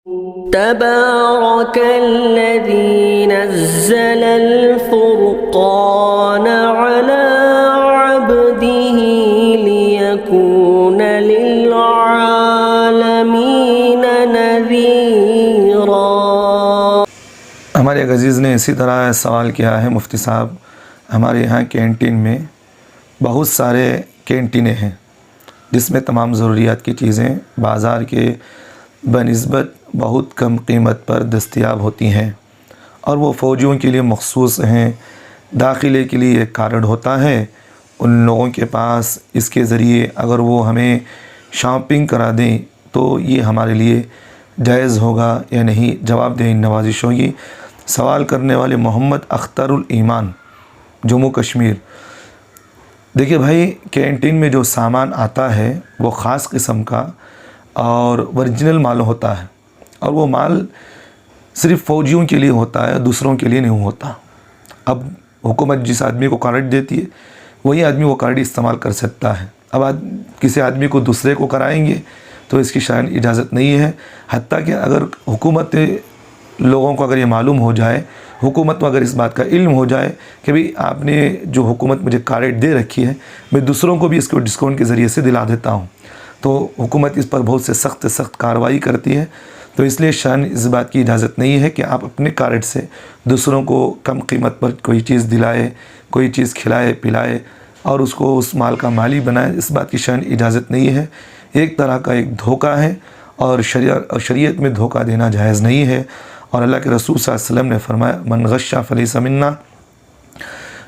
تبارك الذي نزل الفرقان على عبده ليكون للعالمين نذيرا۔ ہمارے ایک عزیز نے اسی طرح سوال کیا ہے، مفتی صاحب ہمارے یہاں کینٹین میں بہت سارے کینٹینیں ہیں جس میں تمام ضروریات کی چیزیں بازار کے بنسبت بہت کم قیمت پر دستیاب ہوتی ہیں، اور وہ فوجیوں کے لیے مخصوص ہیں۔ داخلے کے لیے ایک کارڈ ہوتا ہے، ان لوگوں کے پاس اس کے ذریعے اگر وہ ہمیں شاپنگ کرا دیں تو یہ ہمارے لیے جائز ہوگا یا نہیں؟ جواب دیں نوازش ہوگی۔ سوال کرنے والے محمد اختر الایمان، جموں کشمیر۔ دیکھیے بھائی، کینٹین میں جو سامان آتا ہے وہ خاص قسم کا اور ورجنل مال ہوتا ہے، اور وہ مال صرف فوجیوں کے لیے ہوتا ہے، دوسروں کے لیے نہیں ہوتا۔ اب حکومت جس آدمی کو کارڈ دیتی ہے وہی آدمی وہ کارڈ استعمال کر سکتا ہے۔ اب کسی آدمی کو دوسرے کو کرائیں گے تو اس کی شرعاً اجازت نہیں ہے، حتیٰ کہ اگر حکومت لوگوں کو اگر یہ معلوم ہو جائے، حکومت کو اگر اس بات کا علم ہو جائے کہ بھئی آپ نے جو حکومت مجھے کارڈ دے رکھی ہے میں دوسروں کو بھی اس کو ڈسکاؤنٹ کے ذریعے سے دلا دیتا ہوں، تو حکومت اس پر بہت سے سخت کارروائی کرتی ہے۔ تو اس لیے شرعاً اس بات کی اجازت نہیں ہے کہ آپ اپنے کارڈ سے دوسروں کو کم قیمت پر کوئی چیز دلائے، کوئی چیز کھلائے پلائے اور اس کو اس مال کا مالی بنائے۔ اس بات کی شرعاً اجازت نہیں ہے، ایک طرح کا ایک دھوکہ ہے، اور شریعت میں دھوکہ دینا جائز نہیں ہے۔ اور اللہ کے رسول صلی اللہ علیہ وسلم نے فرمایا من غش فلیس منا،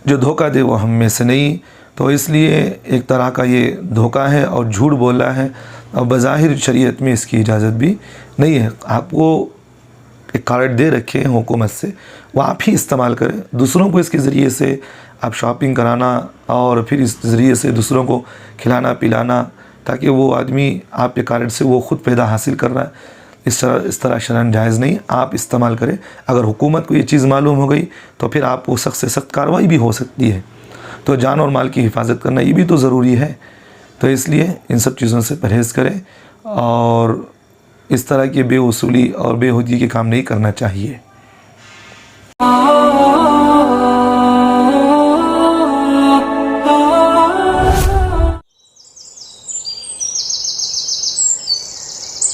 جو دھوکہ دے وہ ہم میں سے نہیں۔ تو اس لیے ایک طرح کا یہ دھوکہ ہے اور جھوٹ بول رہا ہے، اور بظاہر شریعت میں اس کی اجازت بھی نہیں ہے۔ آپ کو ایک کارڈ دے رکھے ہیں حکومت سے، وہ آپ ہی استعمال کریں، دوسروں کو اس کے ذریعے سے آپ شاپنگ کرانا اور پھر اس ذریعے سے دوسروں کو کھلانا پلانا، تاکہ وہ آدمی آپ کے کارڈ سے وہ خود فائدہ حاصل کر رہا ہے، اس طرح شرعاً جائز نہیں۔ آپ استعمال کریں، اگر حکومت کو یہ چیز معلوم ہو گئی تو پھر آپ کو سخت سے سخت کارروائی بھی ہو سکتی ہے۔ تو جان اور مال کی حفاظت کرنا یہ بھی تو ضروری ہے، تو اس لیے ان سب چیزوں سے پرہیز کریں اور اس طرح کی بے اصولی اور بے ہودگی کے کام نہیں کرنا چاہیے۔